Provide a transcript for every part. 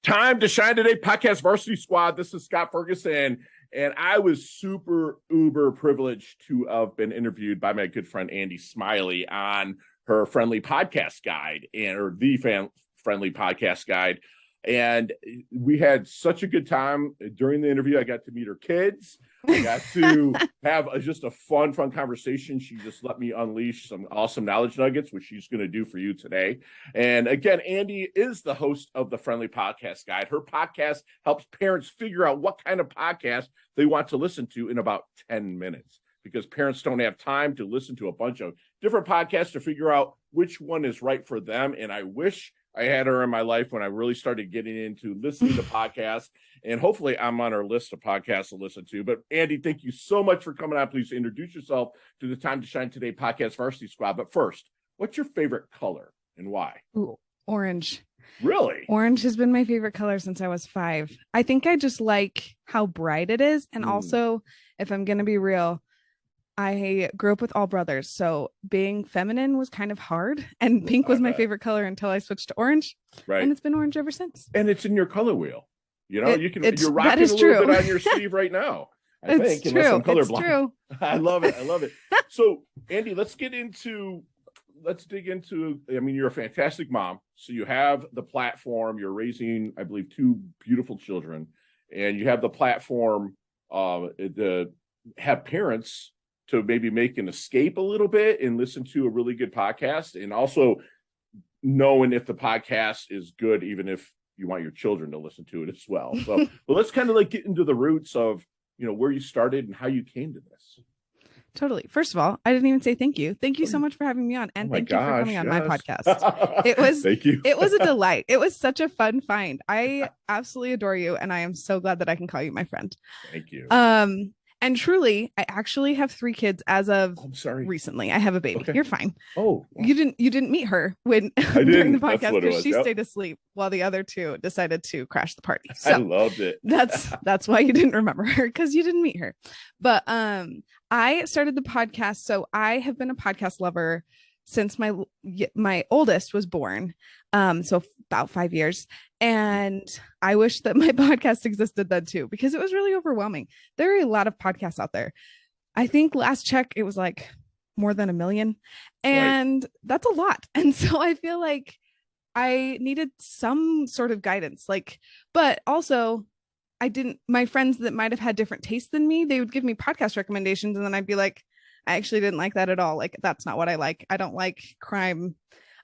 Time to Shine Today podcast varsity squad. This is Scott Ferguson, and I was super uber privileged to have been interviewed by my good friend Andi Smiley on her friendly podcast guide or the friendly podcast guide. And we had such a good time during the interview. I got to meet her kids. I got to have just a fun conversation. She just let me unleash some awesome knowledge nuggets, which she's going to do for you today. And again, Andi is the host of the Friendly Podcast Guide. Her podcast helps parents figure out what kind of podcast they want to listen to in about 10 minutes, because parents don't have time to listen to a bunch of different podcasts to figure out which one is right for them. And I wish I had her in my life when I really started getting into listening to podcasts, and hopefully I'm on our list of podcasts to listen to. But Andi, thank you so much for coming on. Please introduce yourself to the Time to Shine Today podcast varsity squad. But first, what's your favorite color and why? Ooh, orange. Really? Orange has been my favorite color since I was 5. I think I just like how bright it is. And also, if I'm going to be real, I grew up with all brothers, so being feminine was kind of hard, and pink was my favorite color until I switched to orange. Right. And it's been orange ever since. And it's in your color wheel. You know, you're rocking a little bit on your sleeve right now. I think, unless I'm colorblind. It's true. I love it. I love it. So, Andi, let's dig into, I mean, you're a fantastic mom. So you have the platform, you're raising, I believe, 2 beautiful children, and you have the platform to have parents to maybe make an escape a little bit and listen to a really good podcast, and also knowing if the podcast is good, even if you want your children to listen to it as well. So well, let's kind of like get into the roots of, you know, where you started and how you came to this. Totally. First of all, I didn't even say thank you. Thank you so much for having me on. And thank you for coming on my podcast. Thank you. It was a delight. It was such a fun find. I absolutely adore you. And I am so glad that I can call you my friend. Thank you. And truly, I actually have 3 kids as of recently. I have a baby. Okay. You're fine. Oh, wow. You didn't meet her when during the podcast because she stayed asleep while the other 2 decided to crash the party. So I loved it. That's why you didn't remember her, because you didn't meet her. But I started the podcast, so I have been a podcast lover since my oldest was born, so about 5 years. And I wish that my podcast existed then too, because it was really overwhelming. There are a lot of podcasts out there. I think last check, it was like more than 1 million, and that's a lot. And so I feel like I needed some sort of guidance, but also my friends that might have had different tastes than me, they would give me podcast recommendations, and then I'd be like, I actually didn't like that at all. Like, that's not what I like. I don't like crime.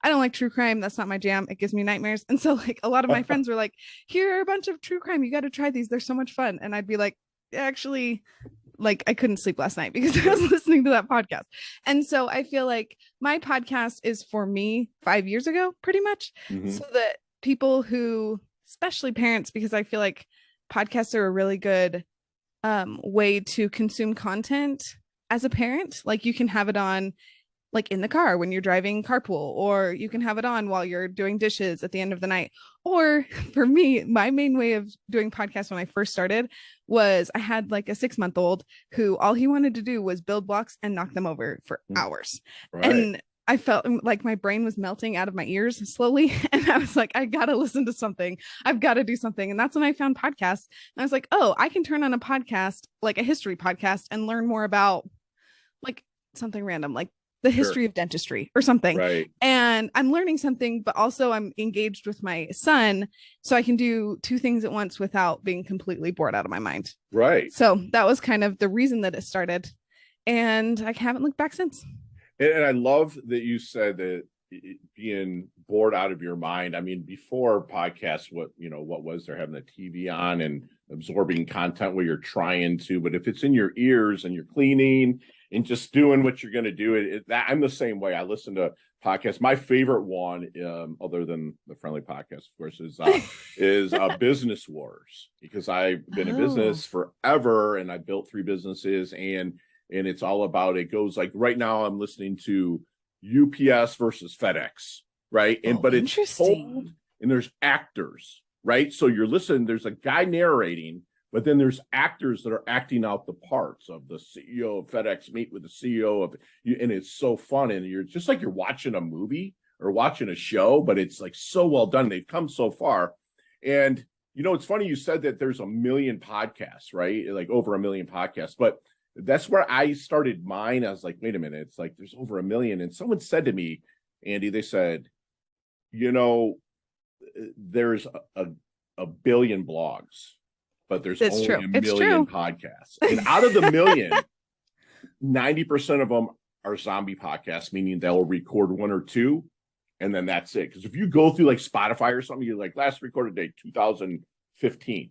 I don't like true crime. That's not my jam. It gives me nightmares. And so like a lot of my friends were like, here are a bunch of true crime. You got to try these. They're so much fun. And I'd be like, actually, like, I couldn't sleep last night because I was listening to that podcast. And so I feel like my podcast is for me 5 years ago, pretty much. Mm-hmm. So that people who, especially parents, because I feel like podcasts are a really good way to consume content as a parent. Like, you can have it on like in the car when you're driving carpool, or you can have it on while you're doing dishes at the end of the night. Or for me, my main way of doing podcasts when I first started was I had like a 6-month-old who all he wanted to do was build blocks and knock them over for hours. Right. And I felt like my brain was melting out of my ears slowly. And I was like, I got to listen to something. I've got to do something. And that's when I found podcasts. And I was like, oh, I can turn on a podcast, like a history podcast, and learn more about like something random, like the history of dentistry or something. Right. And I'm learning something, but also I'm engaged with my son, so I can do 2 things at once without being completely bored out of my mind. Right. So that was kind of the reason that it started. And I haven't looked back since. And I love that you said that being bored out of your mind. I mean, before podcasts, what was there, having the TV on and absorbing content where you're trying to, but if it's in your ears and you're cleaning and just doing what you're going to do, I'm the same way. I listen to podcasts. My favorite one, other than the Friendly Podcast, of course, is Business Wars, because I've been in business forever, and I built 3 businesses, and it's all about, it goes like right now I'm listening to UPS versus FedEx, right? But it's told, and there's actors, right? So you're listening, there's a guy narrating, but then there's actors that are acting out the parts of the CEO of FedEx meet with the CEO of, and it's so fun. And you're just like, you're watching a movie or watching a show, but it's like so well done. They've come so far. And it's funny you said that there's a million podcasts, right? Like over a million podcasts, but that's where I started mine. I was like, wait a minute, it's like there's over a million. And someone said to me, Andy, they said, there's a billion blogs, but there's It's only true. a It's million true. podcasts. And out of the million, 90% of them are zombie podcasts, meaning they'll record one or two, and then that's it. Because if you go through like Spotify or something, you're like last recorded date 2015.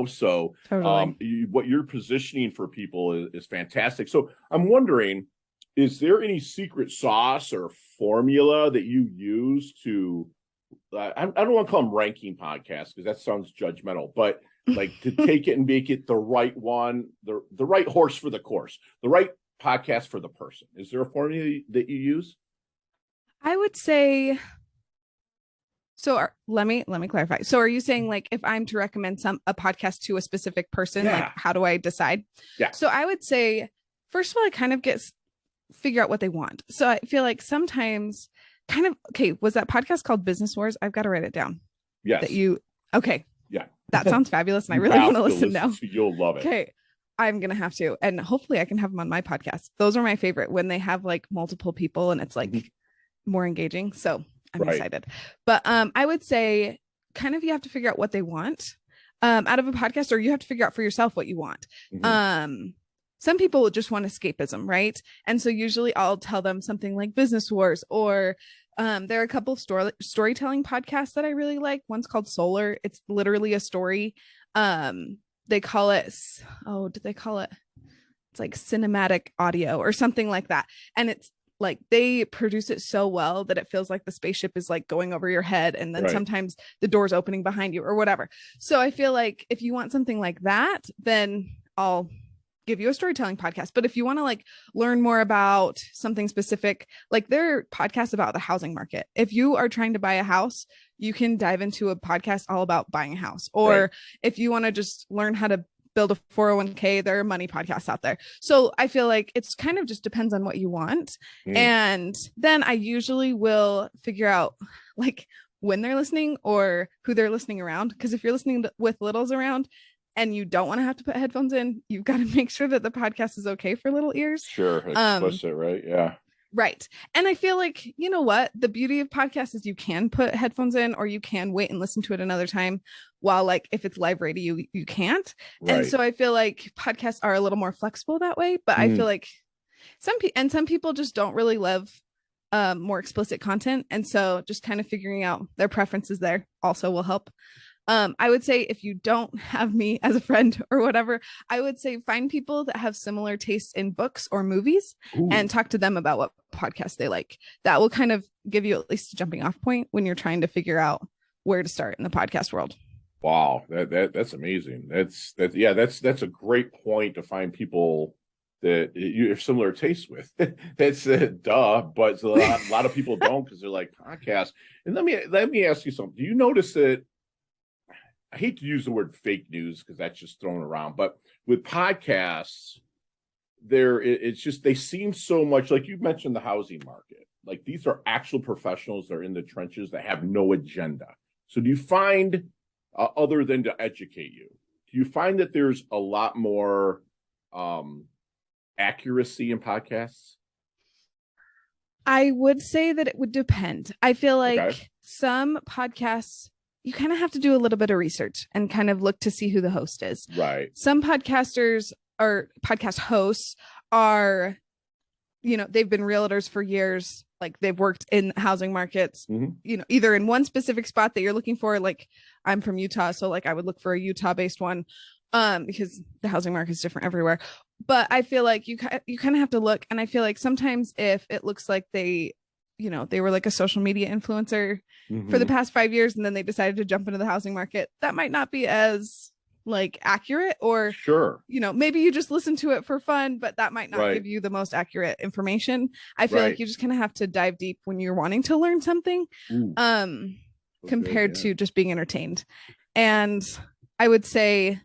So Totally. what you're positioning for people is fantastic. So I'm wondering, is there any secret sauce or formula that you use to I don't want to call them ranking podcasts because that sounds judgmental, but like to take it and make it the right one, the right horse for the course, the right podcast for the person? Is there a formula that you use? I would say so. Let me clarify. So, are you saying like if I'm to recommend a podcast to a specific person, like how do I decide? Yeah. So, I would say first of all, I kind of figure out what they want. So, I feel like sometimes okay. Was that podcast called Business Wars? I've got to write it down. Yes. Okay. Yeah. That sounds fabulous, and I really want to listen now. You'll love it. Okay. I'm gonna have to, and hopefully I can have them on my podcast. Those are my favorite when they have like multiple people and it's like more engaging. So I'm excited. But I would say kind of you have to figure out what they want out of a podcast, or you have to figure out for yourself what you want. Some people just want escapism, right? And so usually I'll tell them something like Business Wars, or there are a couple of storytelling podcasts that I really like. One's called Solar. It's literally a story. They call it, did they call it? It's like cinematic audio or something like that. And it's like they produce it so well that it feels like the spaceship is like going over your head, and then sometimes the door's opening behind you or whatever. So I feel like if you want something like that, then I'll give you a storytelling podcast. But if you want to like learn more about something specific, like there are podcasts about the housing market. If you are trying to buy a house, you can dive into a podcast all about buying a house. Or if you want to just learn how to build a 401k, there are money podcasts out there. So I feel like it's kind of just depends on what you want. And then I usually will figure out like when they're listening or who they're listening around. Because if you're listening with littles around and you don't want to have to put headphones in, you've got to make sure that the podcast is okay for little ears. Sure. Explicit, right? Yeah. Right. And I feel like, you know what? The beauty of podcasts is you can put headphones in, or you can wait and listen to it another time, while like if it's live radio, you can't. And so I feel like podcasts are a little more flexible that way. But I feel like some people just don't really love more explicit content. And so just kind of figuring out their preferences there also will help. I would say if you don't have me as a friend or whatever, I would say find people that have similar tastes in books or movies and talk to them about what podcasts they like. That will kind of give you at least a jumping off point when you're trying to figure out where to start in the podcast world. Wow, that's amazing. That's a great point to find people that you have similar tastes with. That's duh, but a lot of people don't because they're like podcasts. And let me ask you something. Do you notice that? I hate to use the word fake news because that's just thrown around, but with podcasts, it's just they seem so much like you mentioned the housing market. Like these are actual professionals that are in the trenches that have no agenda. So do you find, other than to educate you, do you find that there's a lot more accuracy in podcasts? I would say that it would depend. I feel like some podcasts, you kind of have to do a little bit of research and kind of look to see who the host is. Right. Some podcasters or podcast hosts are, they've been realtors for years. Like they've worked in housing markets, either in one specific spot that you're looking for. Like I'm from Utah, so like I would look for a Utah based one because the housing market is different everywhere. But I feel like you kind of have to look. And I feel like sometimes if it looks like they were like a social media influencer for the past 5 years, and then they decided to jump into the housing market, that might not be as like accurate, or maybe you just listen to it for fun, but that might not give you the most accurate information. I feel like you just kind of have to dive deep when you're wanting to learn something compared to just being entertained. And I would say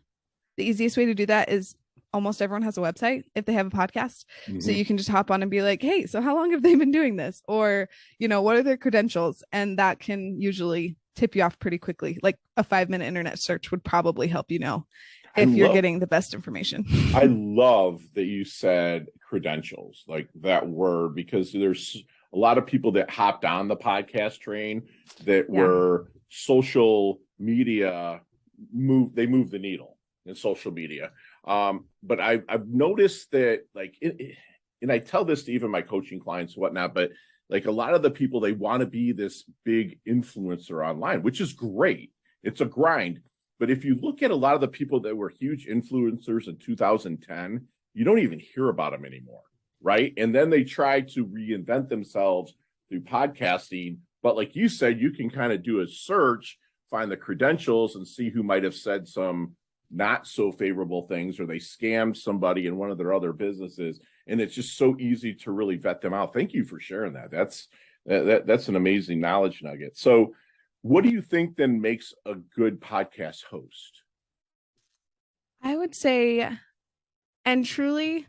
the easiest way to do that is almost everyone has a website if they have a podcast. So you can just hop on and be like, hey, so how long have they been doing this? Or, what are their credentials? And that can usually tip you off pretty quickly. Like a 5-minute internet search would probably help you know if you're getting the best information. I love that you said credentials, like that word, because there's a lot of people that hopped on the podcast train that were social media they move the needle in social media. But I've noticed that, like, and I tell this to even my coaching clients and whatnot, but like a lot of the people, they want to be this big influencer online, which is great. It's a grind. But if you look at a lot of the people that were huge influencers in 2010, you don't even hear about them anymore, right? And then they try to reinvent themselves through podcasting. But like you said, you can kind of do a search, find the credentials, and see who might have said some not so favorable things, or they scammed somebody in one of their other businesses. And it's just so easy to really vet them out. Thank you for sharing that. That's an amazing knowledge nugget. So what do you think then makes a good podcast host? I would say, and truly,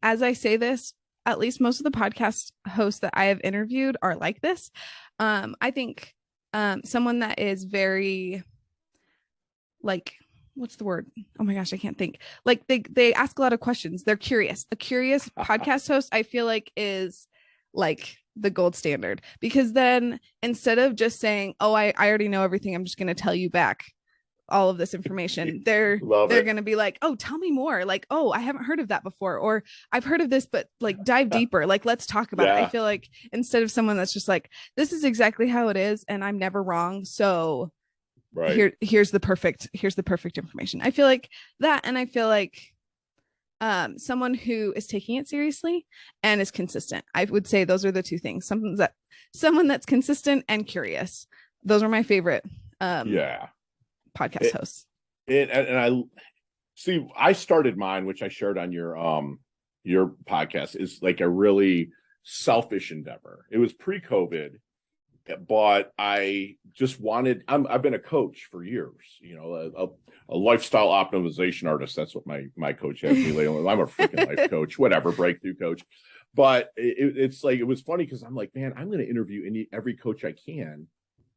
as I say this, at least most of the podcast hosts that I have interviewed are like this. I think someone that is very, like, what's the word? Oh my gosh, I can't think. Like they ask a lot of questions. They're curious. A curious podcast host, I feel like, is like the gold standard, because then instead of just saying, oh, I already know everything, I'm just going to tell you back all of this information, they're going to be like, oh, tell me more. Like, oh, I haven't heard of that before, or I've heard of this, but like dive deeper. Like, let's talk about it. I feel like instead of someone that's just like, this is exactly how it is and I'm never wrong, so here's the perfect information. I feel like that. And I feel like someone who is taking it seriously and is consistent. I would say those are the two things. Someone that's consistent and curious. Those are my favorite podcast hosts. And I see, I started mine, which I shared on your podcast, is like a really selfish endeavor. It was pre-COVID, but I just wanted, I've been a coach for years, you know, a lifestyle optimization artist. That's what my coach has me labeling. I'm a freaking life coach, whatever, breakthrough coach. But it's like, it was funny because I'm like, man, I'm going to interview every coach I can,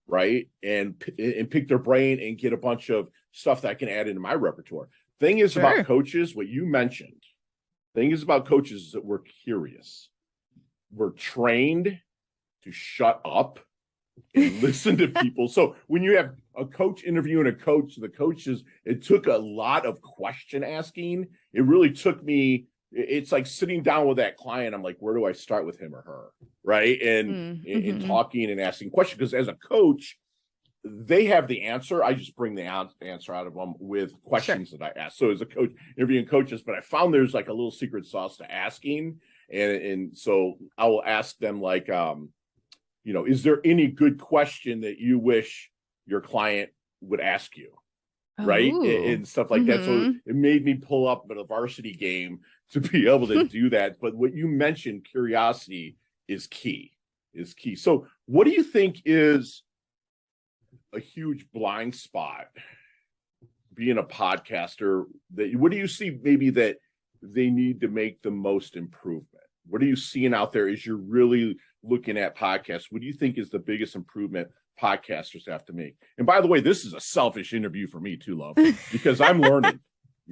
right? And pick their brain and get a bunch of stuff that I can add into my repertoire. Thing is about coaches, what you mentioned, thing is about coaches is that we're curious. We're trained to shut up and listen to people. So when you have a coach interviewing a coach, the coaches, it took a lot of question asking. It really took me, it's like sitting down with that client. I'm like, where do I start with him or her? Right. And talking and asking questions, because as a coach, they have the answer. I just bring the answer out of them with questions that I ask. So as a coach, interviewing coaches, but I found there's like a little secret sauce to asking. And so I will ask them, like, you know, is there any good question that you wish your client would ask you? Right. And stuff like that. So it made me pull up a varsity game to be able to do that. But what you mentioned, curiosity is key. So what do you think is a huge blind spot being a podcaster? What do you see maybe that they need to make the most improvement? What are you seeing out there as you're really looking at podcasts? What do you think is the biggest improvement podcasters have to make? And by the way, this is a selfish interview for me too, love, because I'm learning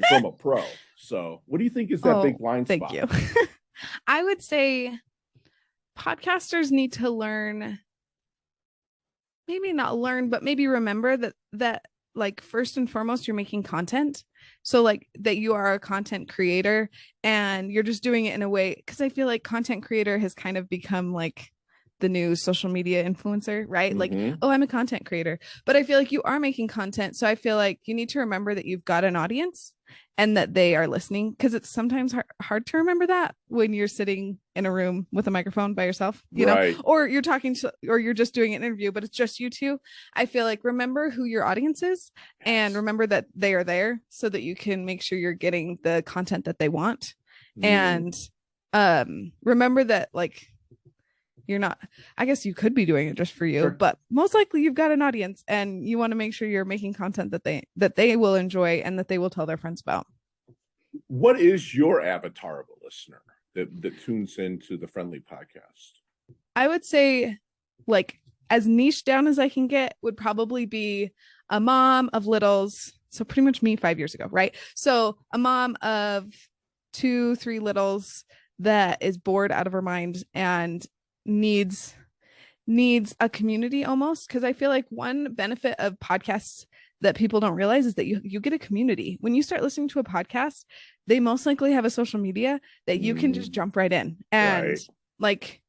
from a pro. So what do you think is that big blind spot? Thank you. I would say podcasters need to learn, maybe not learn, but maybe remember that like first and foremost, you're making content. So like that you are a content creator and you're just doing it in a way, because I feel like content creator has kind of become like the new social media influencer, right? Like, oh, I'm a content creator, but I feel like you are making content. So I feel like you need to remember that you've got an audience and that they are listening, because it's sometimes hard to remember that when you're sitting in a room with a microphone by yourself, you know, or you're talking to, or you're just doing an interview, but it's just you two. I feel like remember who your audience is and remember that they are there so that you can make sure you're getting the content that they want. And remember that, like, you're not, I guess you could be doing it just for you, but most likely you've got an audience and you want to make sure you're making content that they will enjoy and that they will tell their friends about. What is your avatar of a listener that tunes into the Friendly podcast? I would say, like, as niche down as I can get would probably be a mom of littles. So pretty much me 5 years ago, right? So a mom of 2, 3 littles that is bored out of her mind and needs a community almost, because I feel like one benefit of podcasts that people don't realize is that you get a community. When you start listening to a podcast, they most likely have a social media that you can just jump right in and like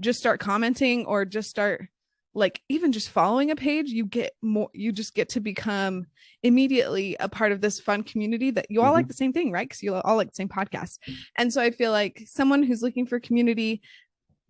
just start commenting or just start like even just following a page. You just get to become immediately a part of this fun community that you all like the same thing, right? Because you all like the same podcast. And so I feel like someone who's looking for community,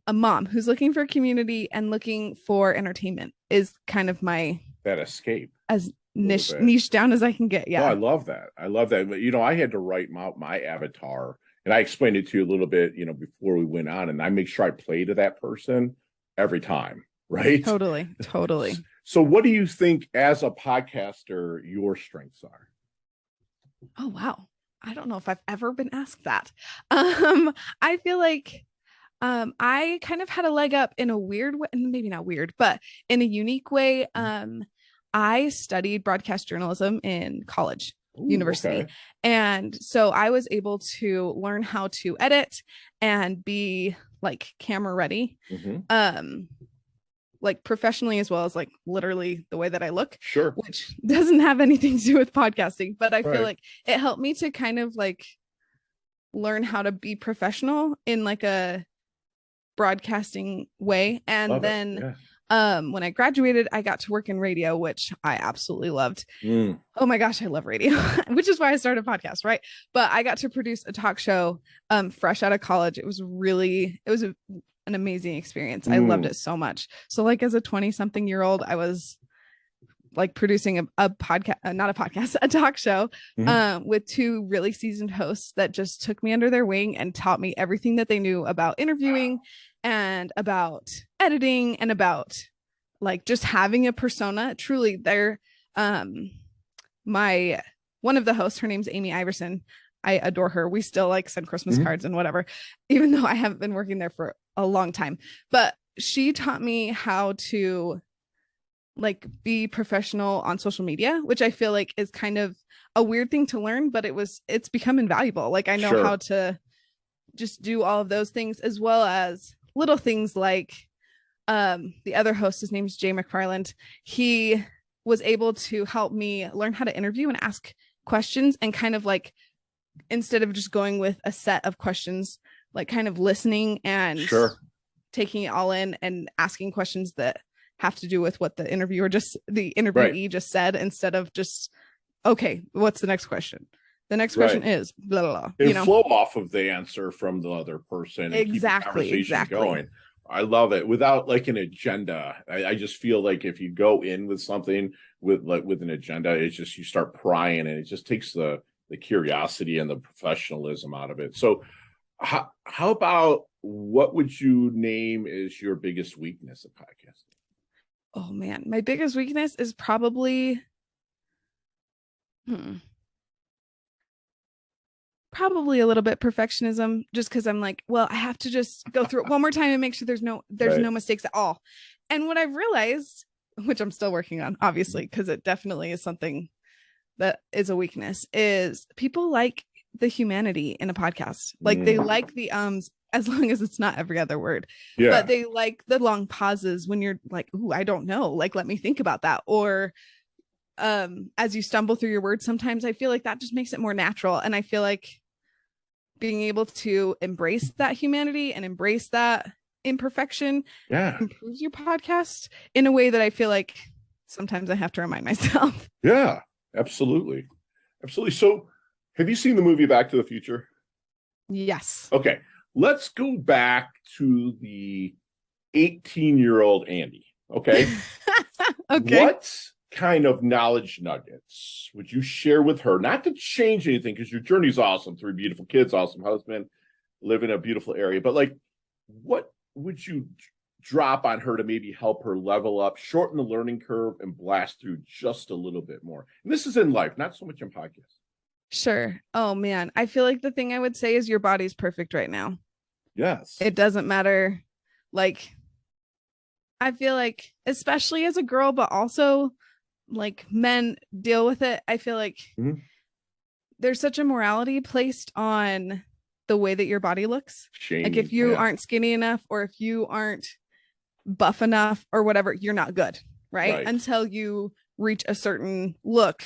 a mom who's looking for community and looking for entertainment is kind of my that escape as niche down as I can get. Yeah. No, I love that. I love that. But, I had to write my avatar, and I explained it to you a little bit, before we went on, and I make sure I play to that person every time. Right. Totally. So what do you think as a podcaster, your strengths are? Oh, wow. I don't know if I've ever been asked that. I feel like I kind of had a leg up in a weird way, maybe not weird, but in a unique way. I studied broadcast journalism in college, university. Okay. And so I was able to learn how to edit and be like camera ready, like professionally, as well as like literally the way that I look, sure, which doesn't have anything to do with podcasting, but I feel like it helped me to kind of like learn how to be professional in like a broadcasting way. And Love then when I graduated, I got to work in radio, which I absolutely loved. Oh my gosh, I love radio, which is why I started a podcast, right? But I got to produce a talk show fresh out of college. It was an amazing experience. I loved it so much. So like as a 20-something-year-old, I was like producing a podcast, not a podcast, a talk show with 2 really seasoned hosts that just took me under their wing and taught me everything that they knew about interviewing and about editing and about like just having a persona. Truly, they're one of the hosts, her name's Amy Iverson. I adore her. We still like send Christmas cards and whatever, even though I haven't been working there for a long time. But she taught me how to like be professional on social media, which I feel like is kind of a weird thing to learn, but it's become invaluable. Like I know how to just do all of those things, as well as little things like the other host, his name's Jay McFarland. He was able to help me learn how to interview and ask questions, and kind of like, instead of just going with a set of questions, like kind of listening and taking it all in and asking questions that have to do with what the interviewee just said, instead of just, okay, what's the next question? The next question is blah, blah, blah. Flow off of the answer from the other person and keep the conversation going. I love it without like an agenda. I just feel like if you go in with something with an agenda, it's just, you start prying and it just takes the curiosity and the professionalism out of it. So how about, what would you name is your biggest weakness of podcasting? Oh man, my biggest weakness is probably probably a little bit perfectionism, just because I'm like, well, I have to just go through it one more time and make sure there's no mistakes at all. And what I've realized, which I'm still working on, obviously, because it definitely is something that is a weakness, is people like the humanity in a podcast. Like they like the as long as it's not every other word. But they like the long pauses when you're like, ooh, I don't know. Like, let me think about that. Or as you stumble through your words, sometimes I feel like that just makes it more natural. And I feel like being able to embrace that humanity and embrace that imperfection improves your podcast in a way that I feel like sometimes I have to remind myself. Yeah, absolutely. So have you seen the movie Back to the Future? Yes. Okay. Let's go back to the 18-year-old Andi. Okay. Okay. What kind of knowledge nuggets would you share with her? Not to change anything, because your journey's awesome. 3 beautiful kids, awesome husband, live in a beautiful area. But like, what would you drop on her to maybe help her level up, shorten the learning curve, and blast through just a little bit more? And this is in life, not so much in podcasts. Sure. Oh man, I feel like the thing I would say is your body's perfect right now. Yes. It doesn't matter. Like, I feel like, especially as a girl, but also like men deal with it. I feel like Mhm. there's such a morality placed on the way that your body looks. Like if Shaming. you Yeah. aren't skinny enough or if you aren't buff enough or whatever, you're not good, right? Right. Until you reach a certain look,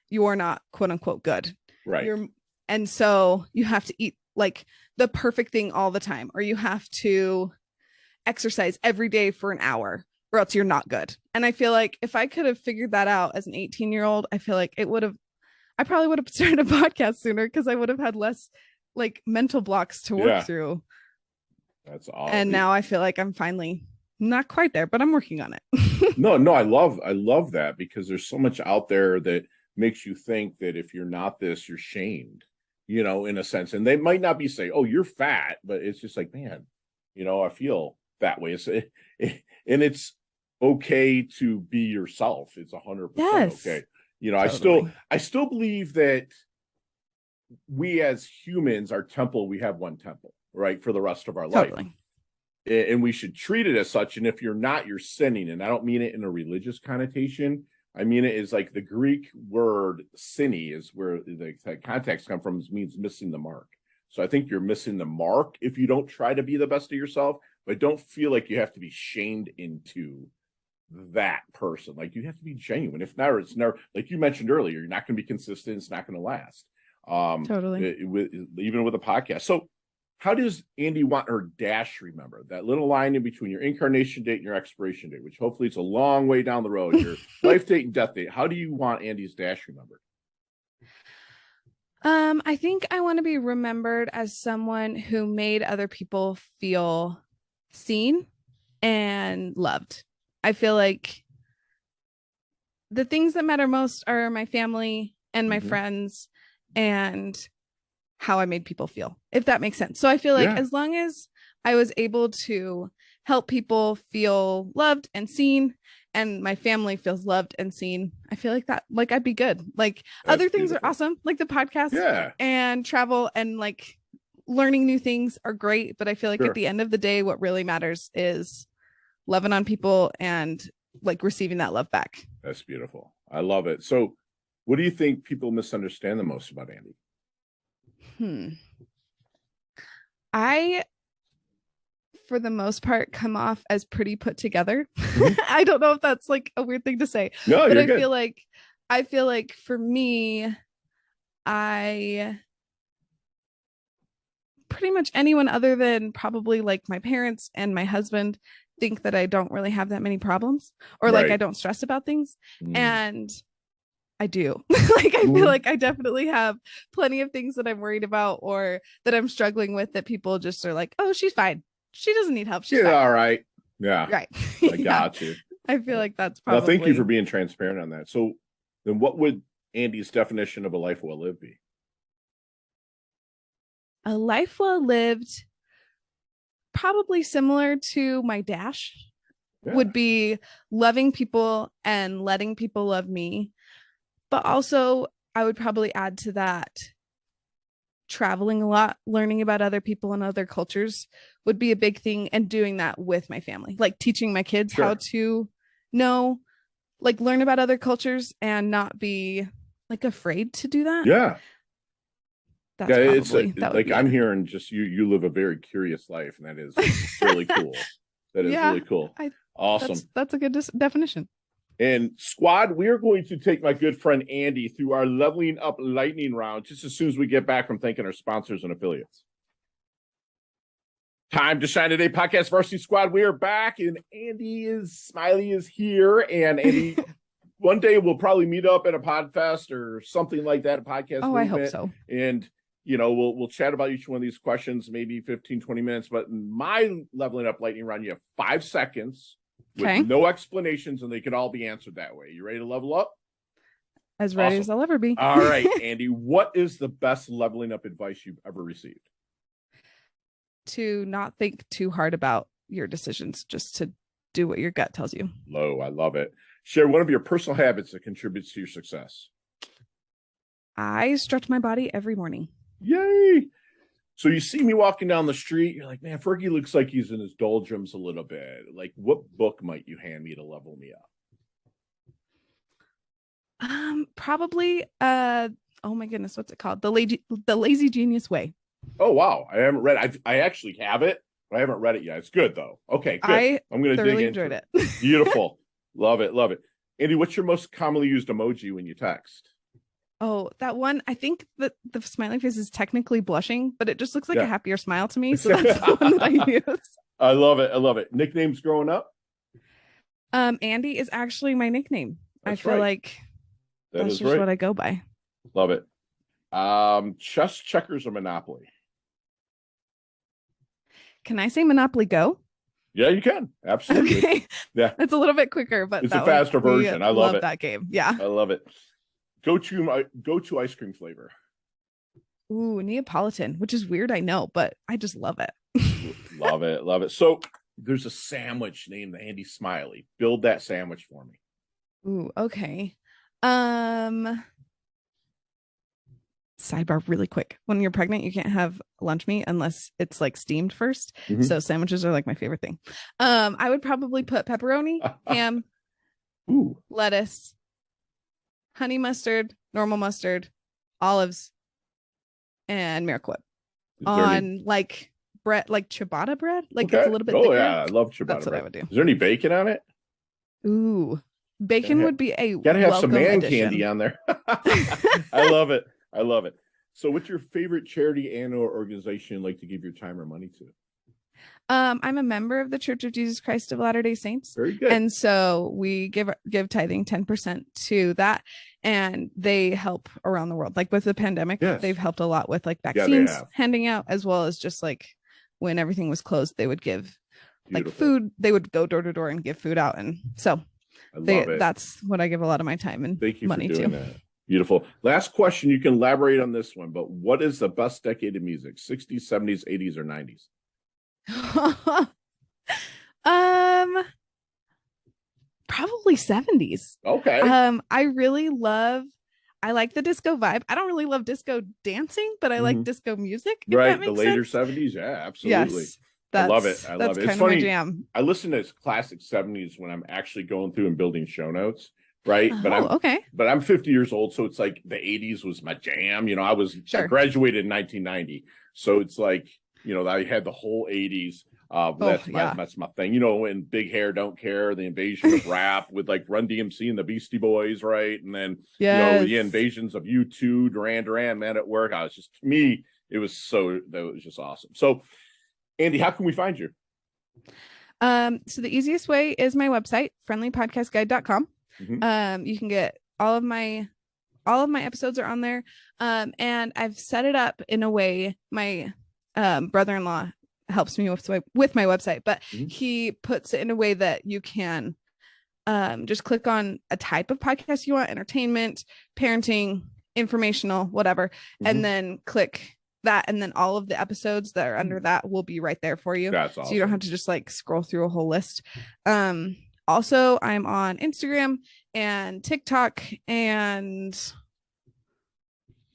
you are not quote unquote good. Right. You're and so you have to eat like the perfect thing all the time, or you have to exercise every day for an hour, or else you're not good. And I feel like if I could have figured that out as an 18-year-old, I feel like I probably would have started a podcast sooner because I would have had less like mental blocks to work Yeah. through. That's all. And now I feel like I'm finally not quite there, but I'm working on it. No, I love that, because there's so much out there that makes you think that if you're not this, you're shamed, in a sense. And they might not be saying, "Oh, you're fat," but it's just like, man, I feel that way. And it's okay to be yourself. It's 100% Yes. okay. Totally. I still believe that we as humans, our temple, we have one temple, right, for the rest of our life. Totally. And we should treat it as such. And if you're not, you're sinning. And I don't mean it in a religious connotation. I mean it is like the Greek word "sinny" is where the context comes from. It means missing the mark. So I think you're missing the mark if you don't try to be the best of yourself, but don't feel like you have to be shamed into that person. Like, you have to be genuine. If not, it's never, like you mentioned earlier, you're not going to be consistent. It's not going to last. Totally. Even with a podcast. So how does Andi want her dash remembered? That little line in between your incarnation date and your expiration date, which hopefully it's a long way down the road, your life date and death date. How do you want Andi's dash remembered? I think I want to be remembered as someone who made other people feel seen and loved. I feel like the things that matter most are my family and my friends and how I made people feel, if that makes sense. So I feel like as long as I was able to help people feel loved and seen, and my family feels loved and seen, I feel like that, like, I'd be good. Like, That's other things beautiful. are awesome, like the podcast and travel and like learning new things are great. But I feel like at the end of the day, what really matters is loving on people and like receiving that love back. That's beautiful. I love it. So what do you think people misunderstand the most about Andi? I, for the most part, come off as pretty put together. I don't know if that's like a weird thing to say. No, but you're I good. feel like for me, I pretty much anyone other than probably like my parents and my husband think that I don't really have that many problems, or like I don't stress about things. And I do. Like, I feel like I definitely have plenty of things that I'm worried about or that I'm struggling with that people just are like, "Oh, she's fine. She doesn't need help. She's fine." All right. Yeah. Right. I got you. I feel like that's probably. Well, thank you for being transparent on that. So then what would Andi's definition of a life well lived be? A life well lived, probably similar to my dash, would be loving people and letting people love me. But also, I would probably add to that traveling a lot, learning about other people and other cultures would be a big thing, and doing that with my family, like teaching my kids how to know, like, learn about other cultures and not be like afraid to do that. That's probably it's like I'm hearing just you live a very curious life, and that is really cool. That is really cool. Awesome. That's a good definition. And squad, we are going to take my good friend Andi through our leveling up lightning round just as soon as we get back from thanking our sponsors and affiliates. Time to shine today, podcast varsity squad. We are back, and Smiley is here, and Andi. One day we'll probably meet up at a podfest or something like that, a podcast. Oh, movement. I hope so. And we'll chat about each one of these questions, maybe 15, 20 minutes. But in my leveling up lightning round, you have 5 seconds. With no explanations, and they could all be answered that way. You ready to level up? As ready as I'll ever be. All right, Andi, what is the best leveling up advice you've ever received? To not think too hard about your decisions, just to do what your gut tells you. I love it. Share one of your personal habits that contributes to your success. I stretch my body every morning. Yay! So you see me walking down the street, you're like, man, Fergie looks like he's in his doldrums a little bit. Like, what book might you hand me to level me up? Probably oh my goodness, what's it called? The Lazy Genius Way. Oh wow, I haven't read it. I actually have it, but I haven't read it yet. It's good though. Okay, good. I'm gonna dig into it. Beautiful. Love it, love it. Andy, what's your most commonly used emoji when you text? Oh, that one. I think that the smiley face is technically blushing, but it just looks like a happier smile to me. So that's the one that I use. I love it. I love it. Nicknames growing up? Andy is actually my nickname. That's I feel right. like that's just right. what I go by. Love it. Chess, checkers, or Monopoly? Can I say Monopoly Go? Yeah, you can. Absolutely. Okay. Yeah. It's a little bit quicker, but it's a faster version. I love it. That game. Yeah. I love it. Go to ice cream flavor. Ooh, Neapolitan, which is weird, I know, but I just love it. Love it. Love it. So there's a sandwich named Andi Smiley. Build that sandwich for me. Ooh, okay. Sidebar really quick. When you're pregnant, you can't have lunch meat unless it's like steamed first. Mm-hmm. So sandwiches are like my favorite thing. I would probably put pepperoni, ham, lettuce, honey mustard, normal mustard, olives, and Miracle Whip on like bread, like ciabatta bread. Like it's a little bit thicker. Yeah, I love ciabatta That's bread. What I would do. Is there any bacon on it? Ooh, bacon would be a gotta have some man addition. Candy on there. I love it. I love it. So what's your favorite charity and or organization you'd like to give your time or money to? I'm a member of the Church of Jesus Christ of Latter-day Saints. Very good. And so we give tithing 10% to that, and they help around the world. Like with the pandemic, they've helped a lot with like vaccines handing out, as well as just like when everything was closed, they would give like food. They would go door to door and give food out. And so that's what I give a lot of my time and money to. That. Beautiful. Last question. You can elaborate on this one, but what is the best decade of music? 60s, 70s, 80s, or 90s? Probably 70s. Okay. I like the disco vibe. I don't really love disco dancing, but I like disco music. Right. The later 70s. Yeah, absolutely. Yes. I love it. I love it. It's funny. My jam. I listen to classic 70s when I'm actually going through and building show notes. Right. But I'm 50 years old. So it's like the 80s was my jam. You know, I graduated in 1990. So it's like, you know, I had the whole 80s. That's my thing. You know, and Big Hair Don't Care, the invasion of rap with like Run DMC and the Beastie Boys, right? And then you know, the invasions of U2, Duran, Man at Work. That was just awesome. So Andy, how can we find you? So the easiest way is my website, friendlypodcastguide.com. Mm-hmm. You can get all of my episodes are on there. And I've set it up in a way, my brother-in-law helps me with my website, but he puts it in a way that you can just click on a type of podcast you want: entertainment, parenting, informational, whatever, and then click that, and then all of the episodes that are under that will be right there for you. That's awesome. So you don't have to just like scroll through a whole list. Also, I'm on Instagram and TikTok, and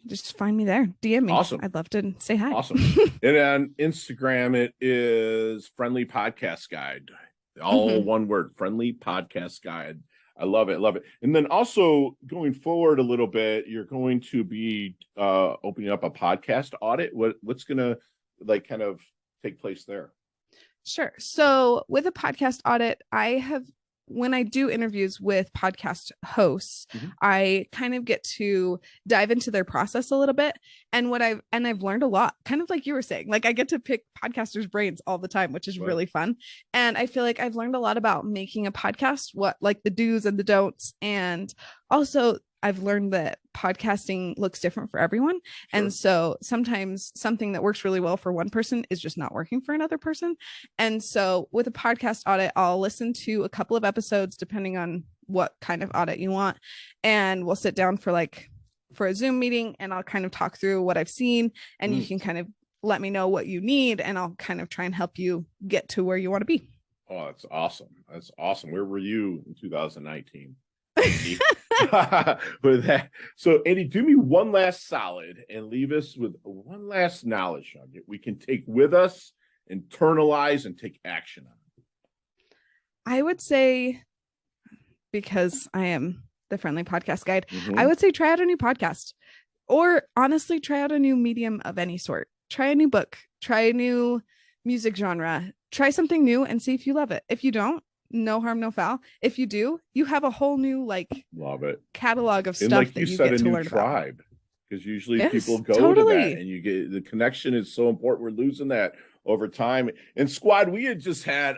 just find me there. DM me. Awesome. I'd love to say hi. Awesome. And on Instagram, it is Friendly Podcast Guide. All one word, Friendly Podcast Guide. I love it. Love it. And then also going forward a little bit, you're going to be opening up a podcast audit. What's going to like kind of take place there? Sure. So with a podcast audit, when I do interviews with podcast hosts, I kind of get to dive into their process a little bit. And I've learned a lot, kind of like you were saying, like I get to pick podcasters' brains all the time, which is really fun. And I feel like I've learned a lot about making a podcast, what like the do's and the don'ts. And also I've learned that podcasting looks different for everyone. Sure. And so sometimes something that works really well for one person is just not working for another person. And so with a podcast audit, I'll listen to a couple of episodes depending on what kind of audit you want. And we'll sit down for a Zoom meeting, and I'll kind of talk through what I've seen, and you can kind of let me know what you need, and I'll kind of try and help you get to where you want to be. Oh, that's awesome. That's awesome. Where were you in 2019? Andy. With that, so Andy, do me one last solid and leave us with one last knowledge nugget we can take with us, internalize, and take action on. I would say, because I am the friendly podcast guide, I would say try out a new podcast, or honestly, try out a new medium of any sort. Try a new book, try a new music genre, try something new and see if you love it. If you don't, no harm, no foul. If you do, you have a whole new love it catalog of stuff, and like that you you said, get a to new learn tribe, because usually people go totally to that, and you get the connection is so important. We're losing that over time. And squad, we had just had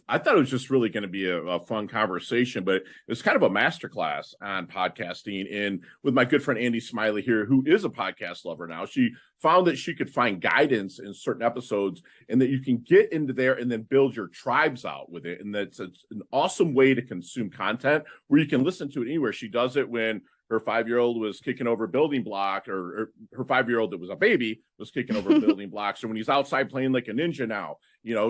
I thought it was just really going to be a fun conversation, but it was kind of a masterclass on podcasting. And with my good friend Andi Smiley here, who is a podcast lover now, she found that she could find guidance in certain episodes, and that you can get into there and then build your tribes out with it. And that's an awesome way to consume content, where you can listen to it anywhere. She does it when her 5-year-old was kicking over a building block, or her 5-year-old that was a baby was kicking over building blocks. Or when he's outside playing like a ninja now,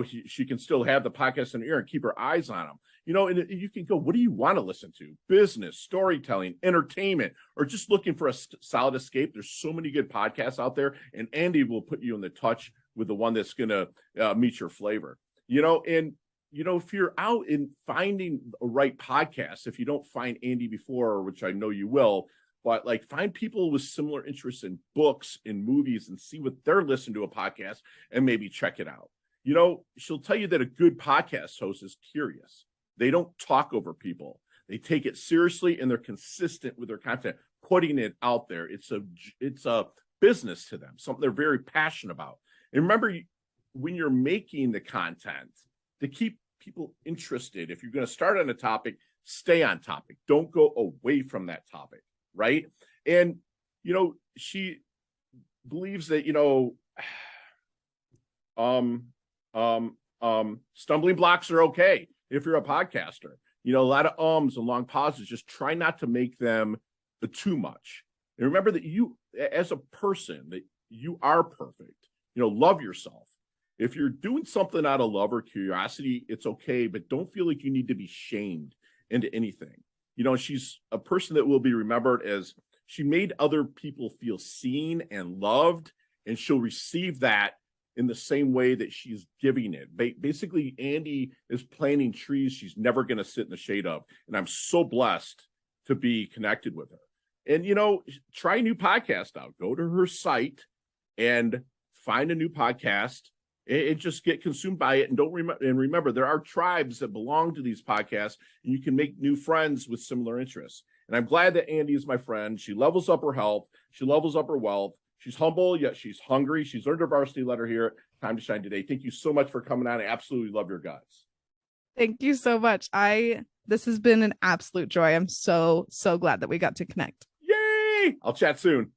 she can still have the podcast in her ear and keep her eyes on him. And you can go, what do you want to listen to? Business, storytelling, entertainment, or just looking for a solid escape. There's so many good podcasts out there, and Andi will put you in the touch with the one that's going to meet your flavor. If you're out in finding a right podcast, if you don't find Andi before, which I know you will, but find people with similar interests in books and movies and see what they're listening to a podcast and maybe check it out. She'll tell you that a good podcast host is curious. They don't talk over people. They take it seriously, and they're consistent with their content, putting it out there. It's a business to them, something they're very passionate about. And remember, when you're making the content, to keep people interested, if you're going to start on a topic, stay on topic. Don't go away from that topic, right? And she believes that stumbling blocks are okay if you're a podcaster. A lot of ums and long pauses, just try not to make them too much. And remember that you, as a person, that you are perfect. Love yourself. If you're doing something out of love or curiosity, it's okay, but don't feel like you need to be shamed into anything. She's a person that will be remembered as she made other people feel seen and loved, and she'll receive that in the same way that she's giving it. Basically, Andi is planting trees she's never going to sit in the shade of, and I'm so blessed to be connected with her. And, try a new podcast out. Go to her site and find a new podcast, and just get consumed by it. And remember, there are tribes that belong to these podcasts, and you can make new friends with similar interests. And I'm glad that Andi is my friend. She levels up her health. She levels up her wealth. She's humble, yet she's hungry. She's earned her varsity letter here at Time to Shine today. Thank you so much for coming on. I absolutely love your guts. Thank you so much. This has been an absolute joy. I'm so glad that we got to connect. Yay! I'll chat soon.